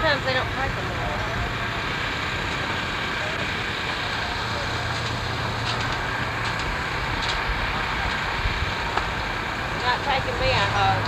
sometimes they don't take them all. Not taking me, I hope.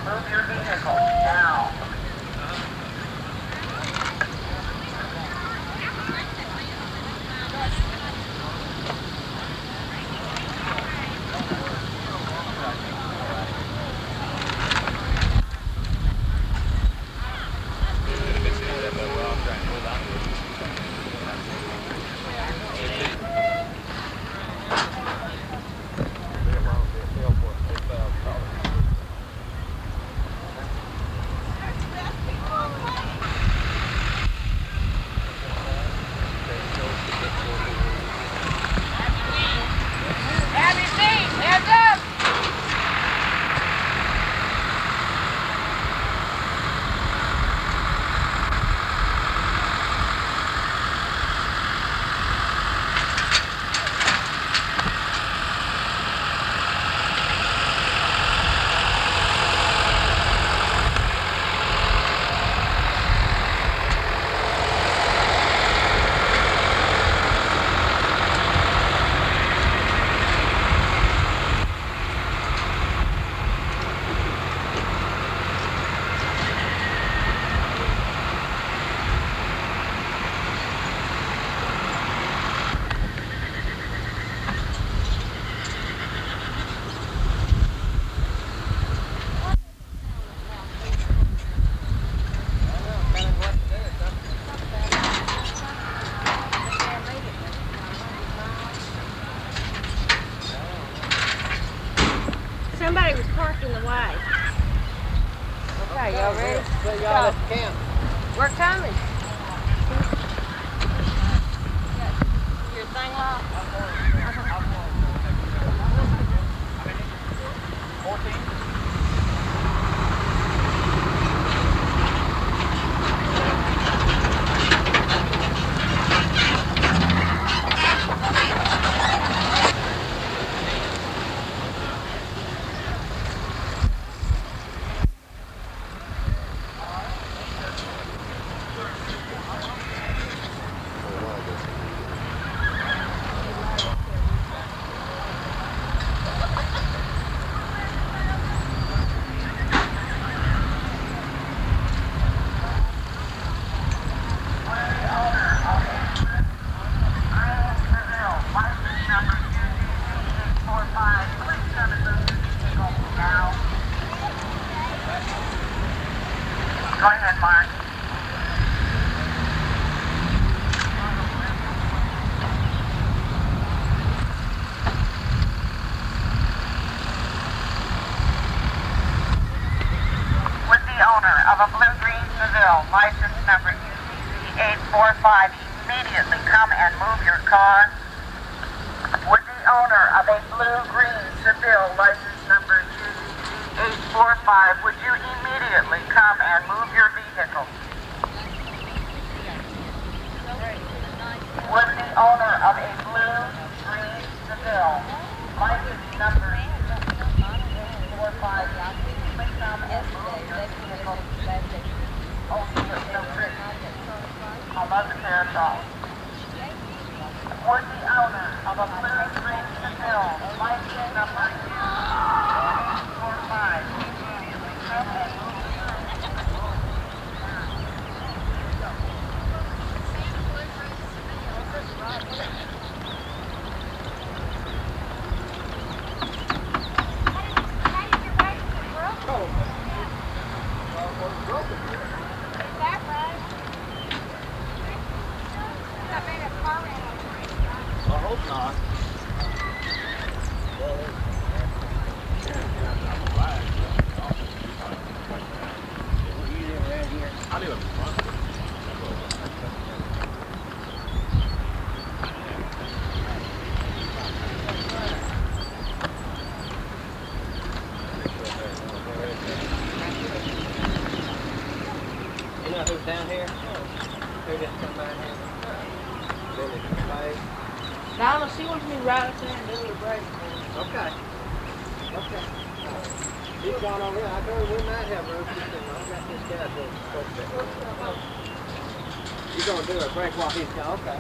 Move your vehicle now. Somebody was parked in the way. Okay, y'all ready? So y'all at the camp. We're coming. Your thing locked? 14. Go ahead, Mark. Seville, license number UCC 845. Immediately come and move your car. Would the owner of a blue-green Seville, license number UCC 845, would you immediately come and move your vehicle? Would the owner of a blue-green Seville, license number 845, immediately come and move your vehicle? Oh, there's no trick. I love the parasol. Would the owner of a blue-green Seville, license number 845, immediately come and move down here? Who just come down here? Billy Clay. Donna, she wants me right up there and do the break. Okay. Okay. She's gone over there. I told her we might have road system. I've got this guy to push that. You're going to do a break while he's gone. Okay.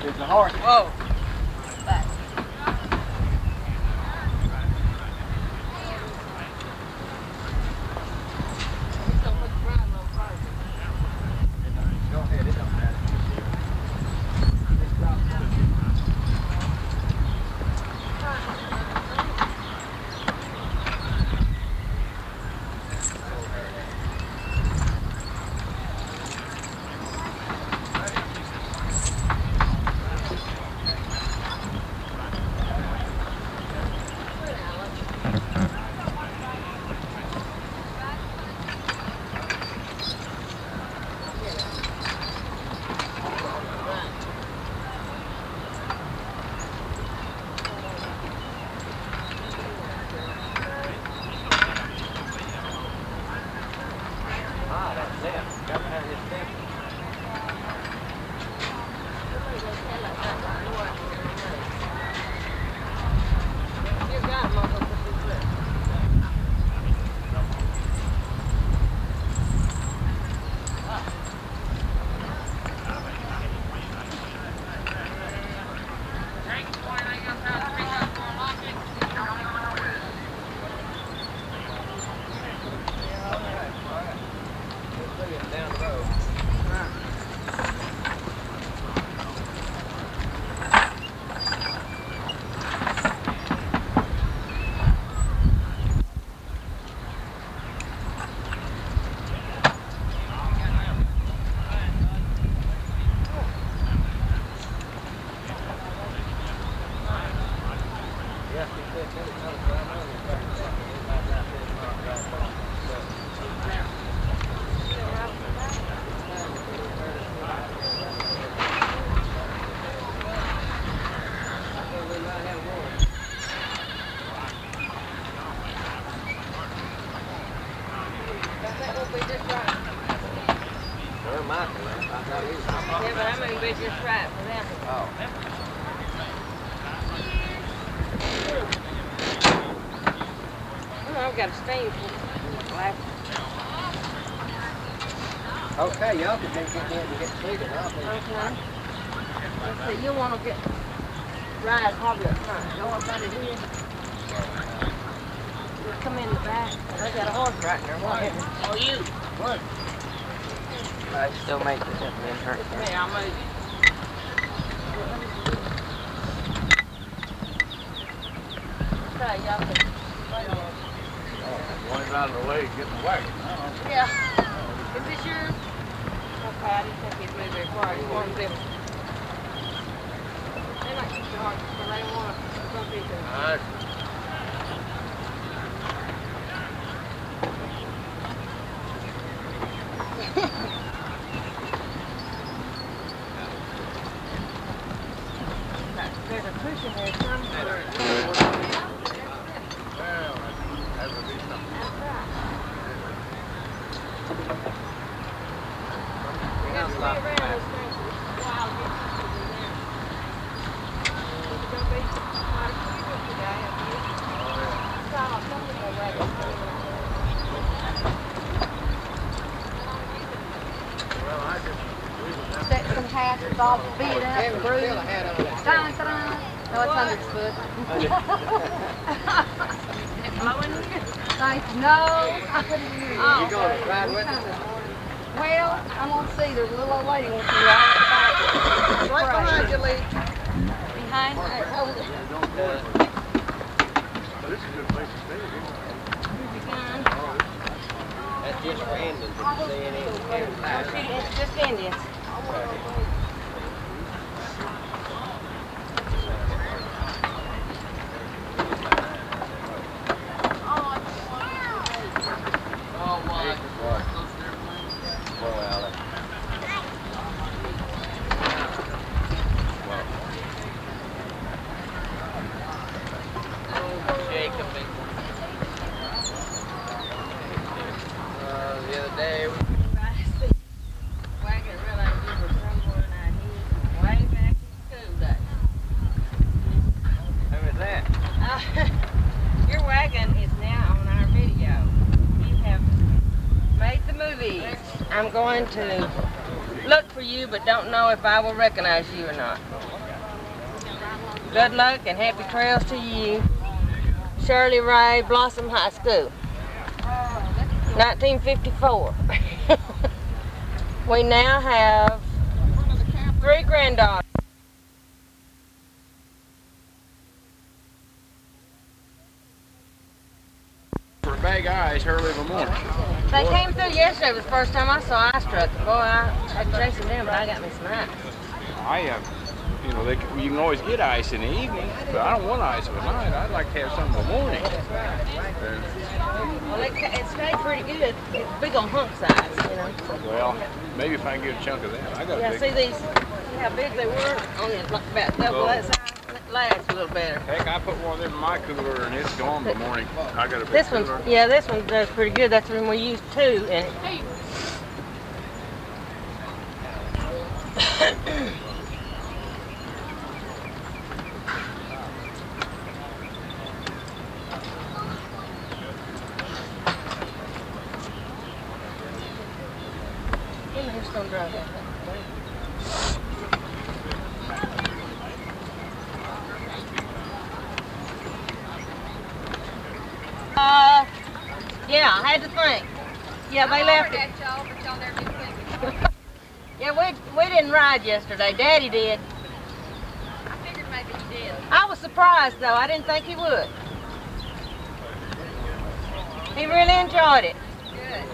There's a horse. Whoa. Back. Go ahead. It don't matter. Yeah, but I'm going to be just right for them. Oh. Oh, I've got a stain for glasses. Okay, y'all can get in and get seated. Okay. Let's see, you want to get right probably up front. Go up under here. Just come in the back. I got a horse right there. Oh, you. What? I still make this up and hurt. It's me, I'll move you. Okay, y'all can wait on it. One's out of the way, get the wagon. Yeah. Is this yours? Okay, I didn't think he'd move very far. I just wanted them. They might keep the horse, but they don't want to bump into it. All right. Some hats with all beat up and bruised. Dun, dun. No, it's 100 foot. Thanks. No. You going to ride with us? Well, I'm going to see. There's a little old lady wants to ride at the back. Right behind you, Lee. Behind? Hold it. This is a good place to stay. That's just for Indians. Did you see any? It's just Indians. The other day, Wagon realized you were somewhere and I knew way back in school days. who was that? Your wagon is now on our video. You have made the movies. I'm going to look for you, but don't know if I will recognize you or not. Good luck and happy trails to you. Shirley Ray, Blossom High School. 1954. We now have 3 granddaughters. For a bag of ice early in the morning. They came through yesterday. It was the first time I saw ice truck. Boy, I had to chase them down, but I got me some ice. You know, you can always get ice in the evening, but I don't want ice at night. I'd like to have some in the morning. Well, it stayed pretty good. It's big on hunk size, you know. Well, maybe if I can get a chunk of that. I got a Yeah, big. see these? See how big they were? Only about double that size. It lasts a little better. Heck, I put one of them in my cooler and it's gone by morning. I got a big This cooler. one, yeah, this one does pretty good. That's when we used 2 in it. Who's gonna drive that thing? Yeah, I had to think. Yeah, they left it. Yeah, we didn't ride yesterday. Daddy did. I figured maybe you did. I was surprised though. I didn't think he would. He really enjoyed it. Good.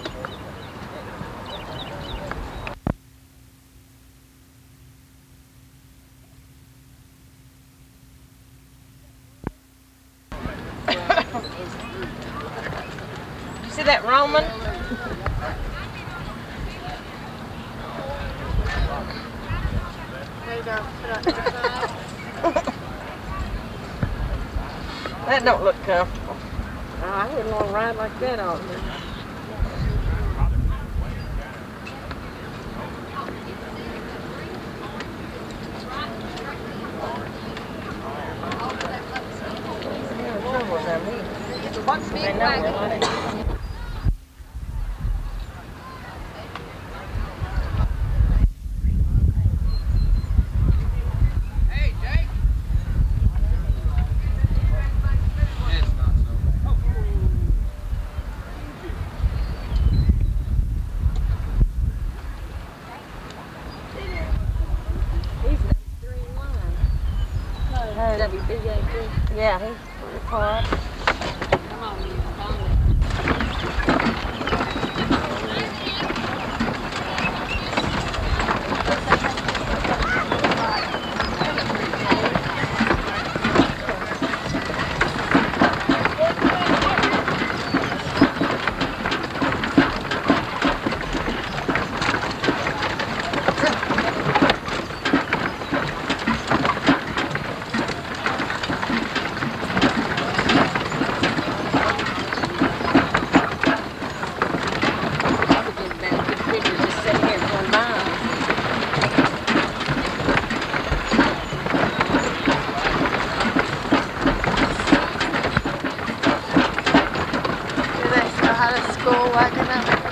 You see that Roman? That don't look comfortable. I wouldn't want to ride like that all day. What's They big know wagon? we're like it. Hey, Jake. It's not so bad. He's number 3 in line. WBAG. Yeah, he's pretty far up. Come on, you found it. school wagon up there.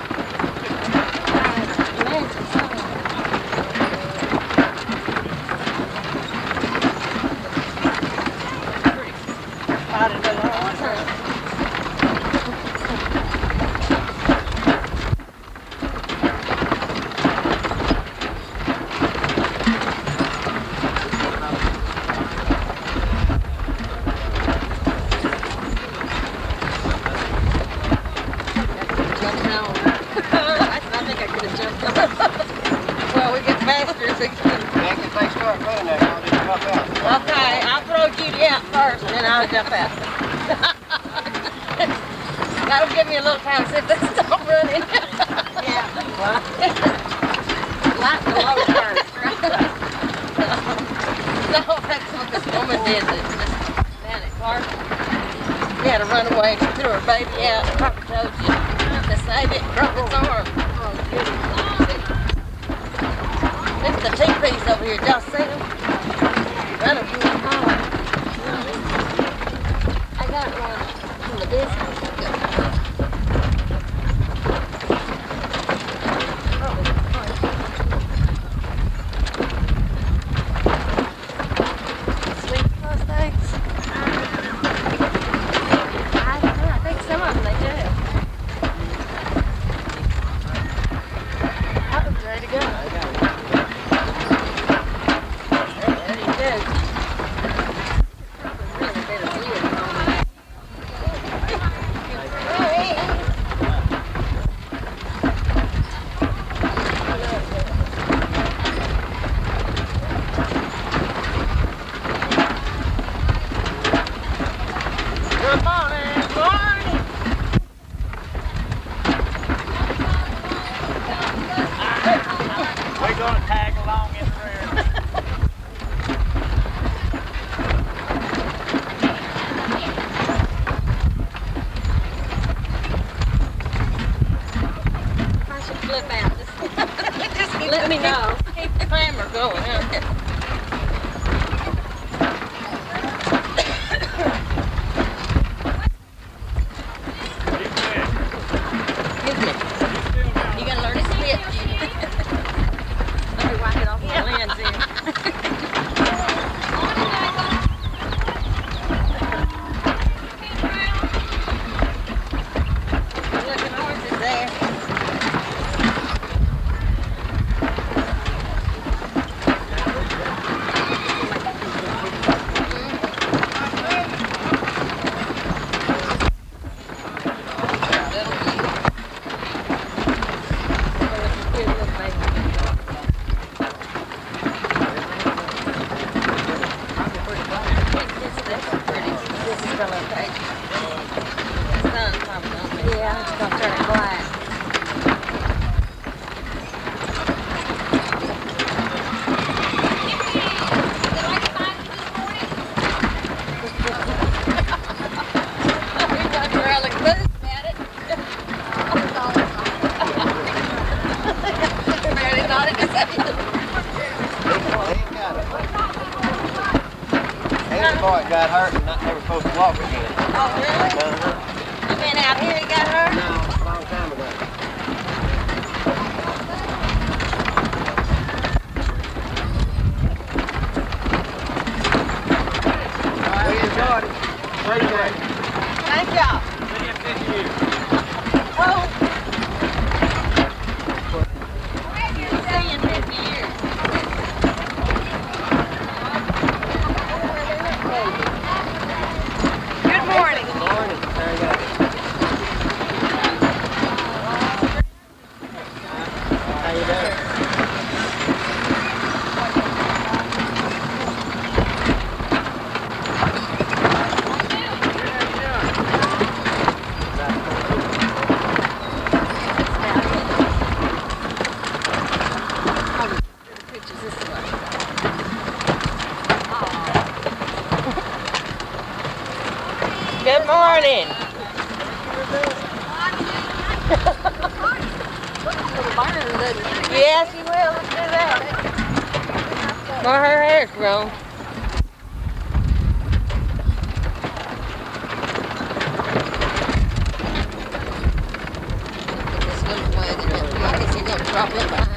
Well, we get faster as we can. If they start running there, I'll just jump out. Okay, I'll throw Judy out first, and then I'll jump out. That'll give me a little time to see if they stop running. Yeah. Like the low first, right? No, that's what this woman did down at Clark. She had to run away. She threw her baby out. The papa told you to save it and broke its arm. There's the teepees over here. Y'all see them? That'll be home. I got one from the distance. Sweet mustangs. I don't know. I think some of them they do. Oh, ready to go. There you go. Really better view. Good morning, morning. We're gonna tag along in the rear. I should flip out. Just let me know. Keep the clamor going. Excuse me. You gotta learn to spit. Let me wipe it off my lens here. Looking horses there. Yeah, it's gonna turn it black. Boy got hurt and not never supposed to walk again. Oh, really? You been out here, he got hurt? No, a long time ago. We enjoyed it. Appreciate it. Thank y'all. See you in 50 years. Oh. See you in 50 years. Good morning. Good morning. There you go. How you doing? Pictures this way. Good morning. Yeah, she will. Let's do that. Well, her hair's grown. drop it behind.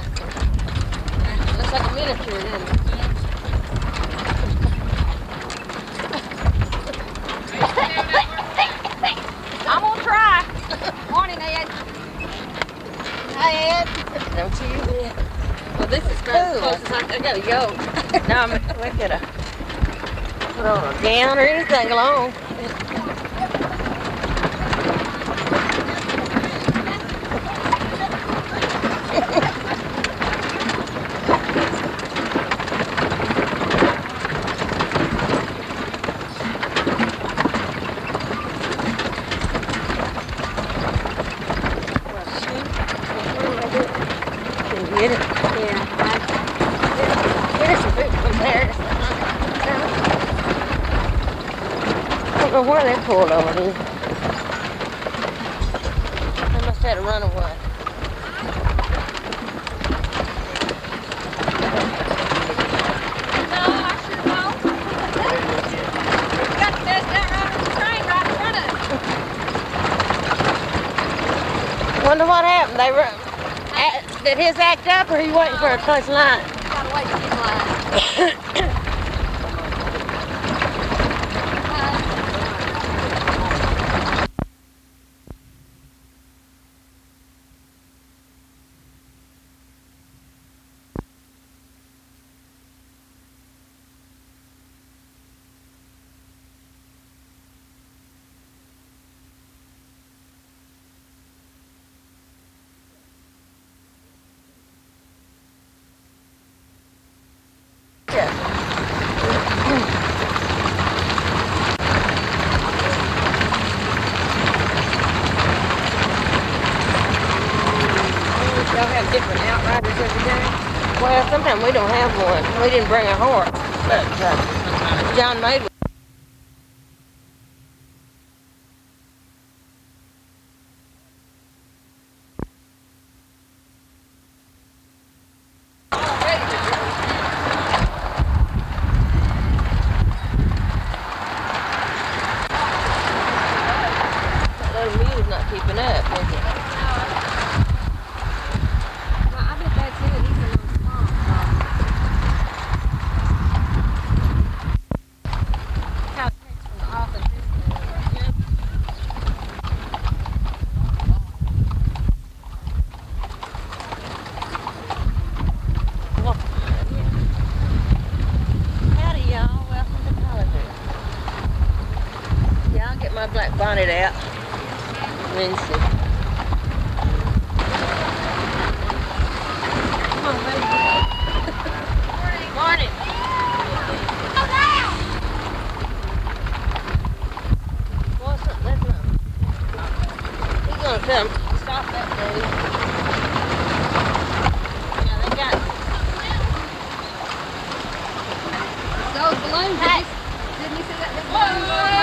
Looks like a miniature, doesn't it? I'm gonna try. Morning, Ed. Hi, Ed. Don't you? Well, this is Cool. close as I gotta go. No, we could have put on a gown or anything long. Can you get it? Yeah. Get us some food from there. I don't know where they pulled over to. They must have had a runaway. No, I sure don't. We got the best out right on the train right in front of us. Wonder what happened. Did his act up, or are you waiting for a close line? Gotta wait to get in line. Y'all have different outriders every day? Well, sometimes we don't have one. We didn't bring a horse, but John made one. Those mules not keeping up, is it? Well, I bet that's it. He's a little small. How it takes from the office. Howdy, y'all. Welcome to Colliger. Yeah, I'll get my black bonnet out. Lindsay. Come on, baby. Morning. What's up? That's not. He's gonna tell him to stop that day. Yeah, they got. Those balloons. Hey. Didn't you see that big balloon?